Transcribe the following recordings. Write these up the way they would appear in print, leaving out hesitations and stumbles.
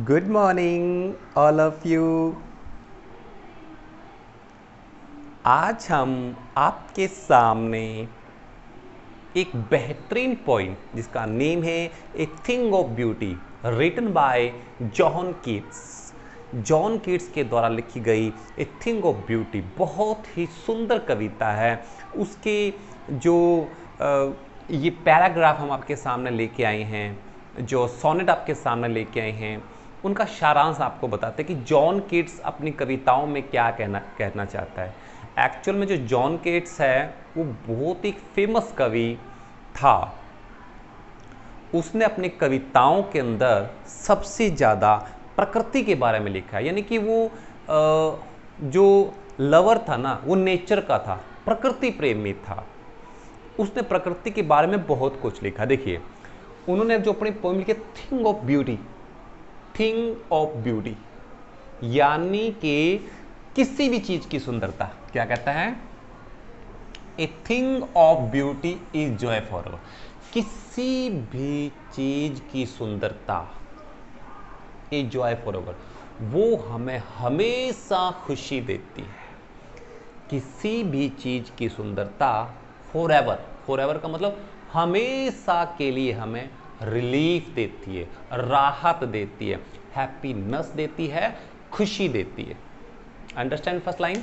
Good morning, all of you. आज हम आपके सामने एक बेहतरीन पोइम जिसका नेम है a thing of beauty written by John Keats. John Keats के द्वारा लिखी गई ए थिंग ऑफ ब्यूटी बहुत ही सुंदर कविता है। उसके जो ये पैराग्राफ हम आपके सामने लेके आए हैं, जो सोनेट आपके सामने लेके आए हैं, उनका सारांश आपको बताते हैं कि जॉन कीट्स अपनी कविताओं में क्या कहना चाहता है। एक्चुअल में जो जॉन कीट्स है वो बहुत ही फेमस कवि था। उसने अपनी कविताओं के अंदर सबसे ज़्यादा प्रकृति के बारे में लिखा है, यानी कि वो जो लवर था ना, वो नेचर का था, प्रकृति प्रेमी था। उसने प्रकृति के बारे में बहुत कुछ लिखा। देखिए, उन्होंने जो अपनी पोएम लिखी thing of beauty, thing of beauty यानी कि किसी भी चीज की सुंदरता। क्या कहता है? A thing of beauty is Joy for ever. किसी भी चीज की सुंदरता इज जॉय फॉर एवर, वो हमें हमेशा खुशी देती है। किसी भी चीज की सुंदरता फॉर एवर, फॉर एवर का मतलब हमेशा के लिए हमें रिलीफ देती है, राहत देती है, हैप्पीनेस देती है, खुशी देती है। Understand first line?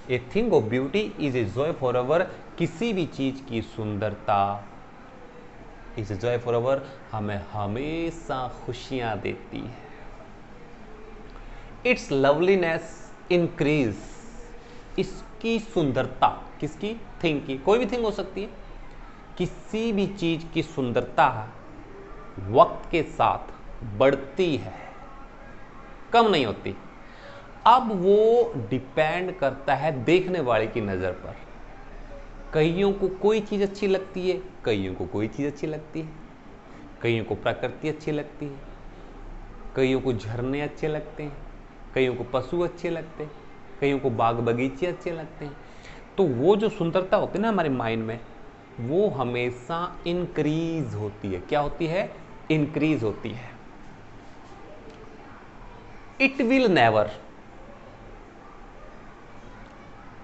A thing of beauty is a joy for ever. किसी भी चीज की सुंदरता is a joy for ever, हमें हमेशा खुशियां देती है। It's loveliness increase. इसकी सुंदरता, किसकी? थिंग की, कोई भी थिंग हो सकती है। किसी भी चीज की सुंदरता वक्त के साथ बढ़ती है, कम नहीं होती। अब वो डिपेंड करता है देखने वाले की नज़र पर। कईयों को कोई चीज़ अच्छी लगती है, कईयों को कोई चीज़ अच्छी लगती है, कईयों को प्रकृति अच्छी लगती है, कईयों को झरने अच्छे लगते हैं, कईयों को पशु अच्छे लगते हैं, कईयों को बाग बगीचे अच्छे लगते हैं। तो वो जो सुंदरता होती है ना हमारे माइंड में, वो हमेशा इंक्रीज होती है। क्या होती है? इंक्रीज होती है। It will never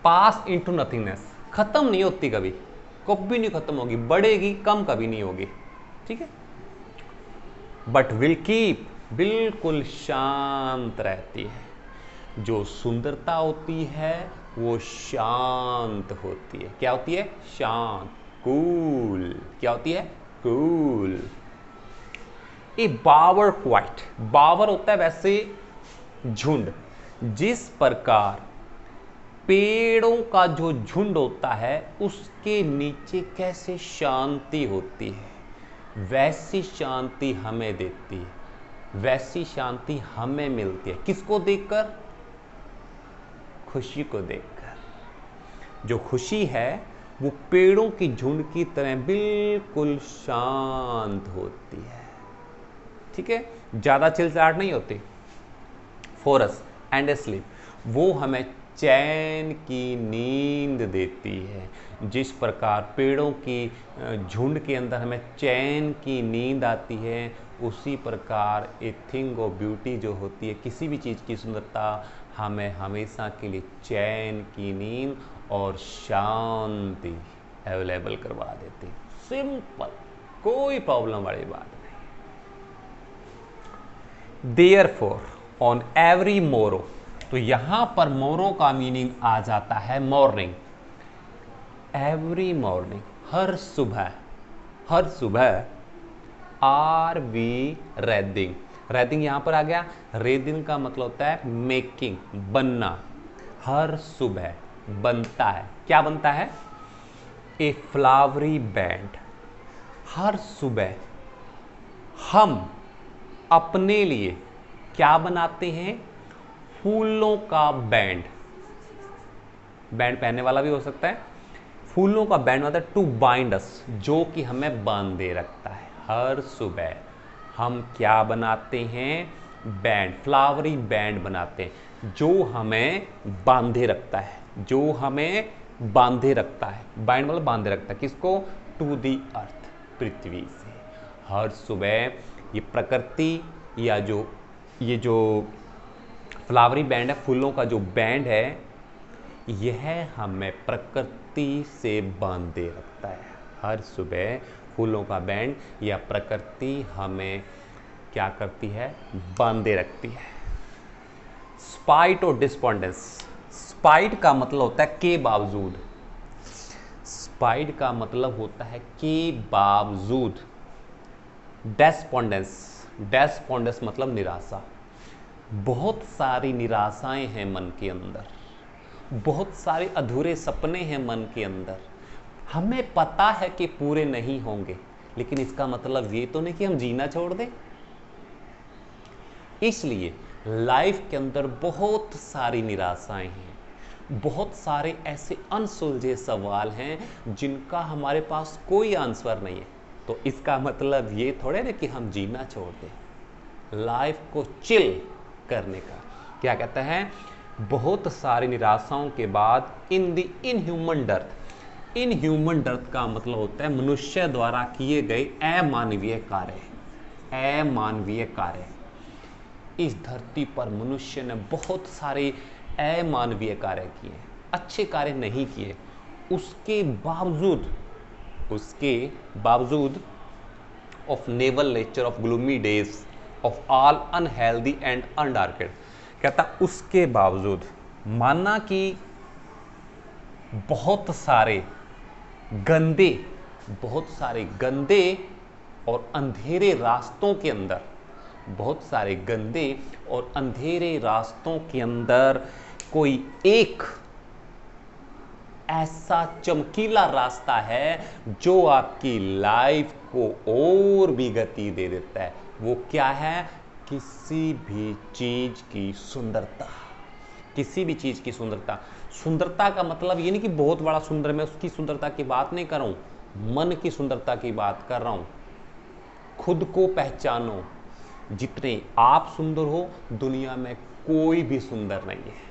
pass into nothingness. खत्म नहीं होती, कभी नहीं खत्म होगी, बढ़ेगी, कम कभी नहीं होगी। ठीक है? बट विल कीप, बिल्कुल शांत रहती है। जो सुंदरता होती है वो शांत होती है। क्या होती है? शांत, कूल। क्या होती है? कूल। ए बावर क्वाइट, बावर होता है वैसे झुंड। जिस प्रकार पेड़ों का जो झुंड होता है उसके नीचे कैसे शांति होती है, वैसी शांति हमें देती है, वैसी शांति हमें मिलती है। किसको देखकर? खुशी को देखकर। जो खुशी है वो पेड़ों की झुंड की तरह बिल्कुल शांत होती है। ठीक है? ज्यादा चिलचाहट नहीं होती। फोरस एंड स्लीप, वो हमें चैन की नींद देती है। जिस प्रकार पेड़ों की झुंड के अंदर हमें चैन की नींद आती है, उसी प्रकार ए थिंग ऑफ ब्यूटी जो होती है, किसी भी चीज़ की सुंदरता हमें हमेशा के लिए चैन की नींद और शांति अवेलेबल करवा देती। सिंपल, कोई प्रॉब्लम वाली बात नहीं। देयरफॉर ऑन एवरी मोरो, तो यहां पर मोरो का मीनिंग आ जाता है मॉर्निंग। एवरी मॉर्निंग, हर सुबह, हर सुबह। आर वी रेदिंग, रेदिंग यहां पर आ गया। रेदिंग का मतलब होता है मेकिंग, बनना। हर सुबह बनता है, क्या बनता है? ए फ्लावरी बैंड। हर सुबह हम अपने लिए क्या बनाते हैं? फूलों का बैंड। बैंड पहनने वाला भी हो सकता है। फूलों का बैंड मतलब टू बाइंड अस, जो कि हमें बांधे रखता है। हर सुबह हम क्या बनाते हैं? बैंड, फ्लावरी बैंड बनाते हैं, जो हमें बांधे रखता है, जो हमें बांधे रखता है। बाइंड मतलब बांधे रखता है। किसको? टू दी अर्थ, पृथ्वी से। हर सुबह ये प्रकृति या जो ये जो फ्लावरी बैंड है, फूलों का जो बैंड है, यह हमें प्रकृति से बांधे रखता है। हर सुबह फूलों का बैंड या प्रकृति हमें क्या करती है? बांधे रखती है। स्पाइट और डिस्पोंडेंस। स्पाइट का मतलब होता है के बावजूद। स्पाइट का मतलब होता है के बावजूद। डेस्पोंडेंस, डेस्पोंडेंस मतलब निराशा। बहुत सारी निराशाएं हैं मन के अंदर, बहुत सारे अधूरे सपने हैं मन के अंदर। हमें पता है कि पूरे नहीं होंगे, लेकिन इसका मतलब ये तो नहीं कि हम जीना छोड़ दें। इसलिए लाइफ के अंदर बहुत सारी निराशाएं हैं, बहुत सारे ऐसे अनसुलझे सवाल हैं जिनका हमारे पास कोई आंसर नहीं है। तो इसका मतलब ये थोड़े ना कि हम जीना छोड़ दें। लाइफ को चिल करने का क्या कहता है? बहुत सारी निराशाओं के बाद in the inhuman dearth. Inhuman dearth का मतलब होता है मनुष्य द्वारा किए गए अमानवीय कार्य। अमानवीय कार्य। इस धरती पर मनुष्य ने बहुत सारे अमानवीय कार्य किए, अच्छे कार्य नहीं किए। उसके बावजूद of naval nature of gloomy days of all unhealthy and undarkened, कहता उसके बावजूद माना कि बहुत सारे गंदे और अंधेरे रास्तों के अंदर, बहुत सारे गंदे और अंधेरे रास्तों के अंदर कोई एक ऐसा चमकीला रास्ता है जो आपकी लाइफ को और भी गति दे देता है। वो क्या है? किसी भी चीज की सुंदरता। किसी भी चीज की सुंदरता। सुंदरता का मतलब ये नहीं कि बहुत बड़ा सुंदर, मैं उसकी सुंदरता की बात नहीं कर रहा हूं, मन की सुंदरता की बात कर रहा हूं। खुद को पहचानो। जितने आप सुंदर हो, दुनिया में कोई भी सुंदर नहीं है।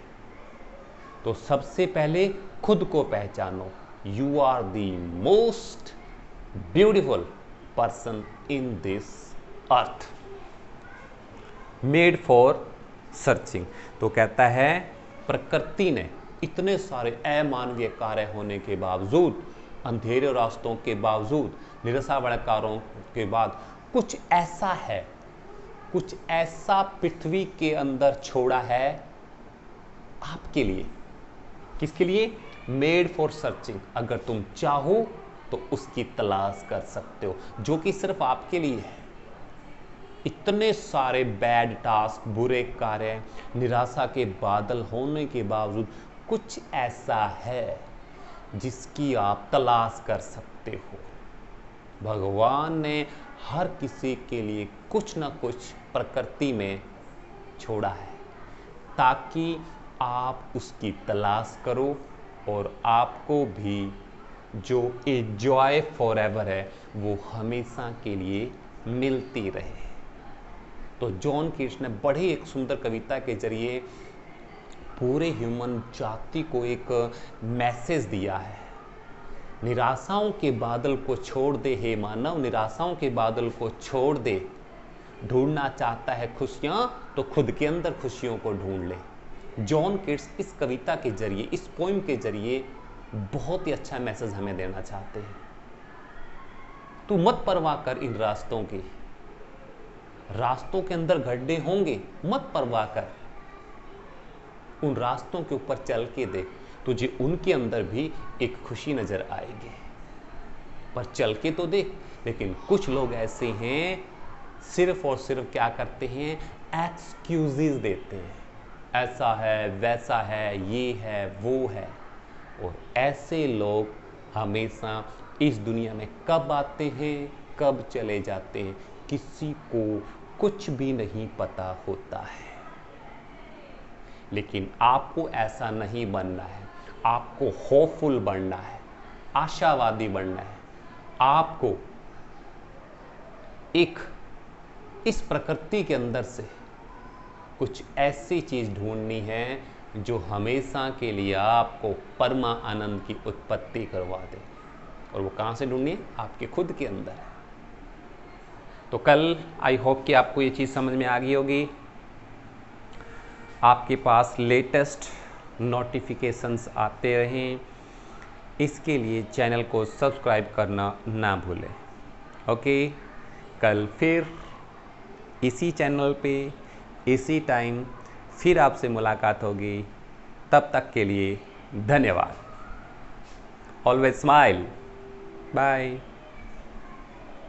तो सबसे पहले खुद को पहचानो। You are the most beautiful person in this earth, made for searching. तो कहता है प्रकृति ने इतने सारे अमानवीय कार्य होने के बावजूद, अंधेरे रास्तों के बावजूद, निराशा वाले कार्यों के बाद कुछ ऐसा है, कुछ ऐसा पृथ्वी के अंदर छोड़ा है आपके लिए। किसके लिए? Made for searching. अगर तुम चाहो तो उसकी तलाश कर सकते हो, जो कि सिर्फ आपके लिए है। इतने सारे बैड टास्क, बुरे कार्य, निराशा के बादल होने के बावजूद कुछ ऐसा है जिसकी आप तलाश कर सकते हो। भगवान ने हर किसी के लिए कुछ ना कुछ प्रकृति में छोड़ा है, ताकि आप उसकी तलाश करो और आपको भी जो ए जॉय फॉर एवर है वो हमेशा के लिए मिलती रहे। तो जॉन कीट्स ने बड़े एक सुंदर कविता के जरिए पूरे ह्यूमन जाति को एक मैसेज दिया है। निराशाओं के बादल को छोड़ दे हे मानव, निराशाओं के बादल को छोड़ दे। ढूंढना चाहता है खुशियां तो खुद के अंदर खुशियों को ढूंढ ले। जॉन कीट्स इस कविता के जरिए, इस पोइम के जरिए बहुत ही अच्छा मैसेज हमें देना चाहते हैं। तू मत परवाह कर इन रास्तों की। रास्तों के अंदर गड्ढे होंगे, मत परवाह कर। उन रास्तों के ऊपर चल के देख, तुझे उनके अंदर भी एक खुशी नजर आएगी। पर चल के तो देख। लेकिन कुछ लोग ऐसे हैं, सिर्फ और सिर्फ क्या करते हैं? एक्सक्यूजेस देते हैं। ऐसा है, वैसा है, ये है, वो है। और ऐसे लोग हमेशा इस दुनिया में कब आते हैं, कब चले जाते हैं, किसी को कुछ भी नहीं पता होता है। लेकिन आपको ऐसा नहीं बनना है। आपको होपफुल बनना है, आशावादी बनना है। आपको एक इस प्रकृति के अंदर से कुछ ऐसी चीज ढूंढनी है जो हमेशा के लिए आपको परमा आनंद की उत्पत्ति करवा दे। और वो कहां से ढूंढनी है? आपके खुद के अंदर है। तो कल आई होप कि आपको ये चीज़ समझ में आ गई होगी। आपके पास लेटेस्ट नोटिफिकेशंस आते रहें, इसके लिए चैनल को सब्सक्राइब करना ना भूलें। ओके, कल फिर इसी चैनल पे इसी टाइम फिर आपसे मुलाकात होगी। तब तक के लिए धन्यवाद। Always smile. बाय।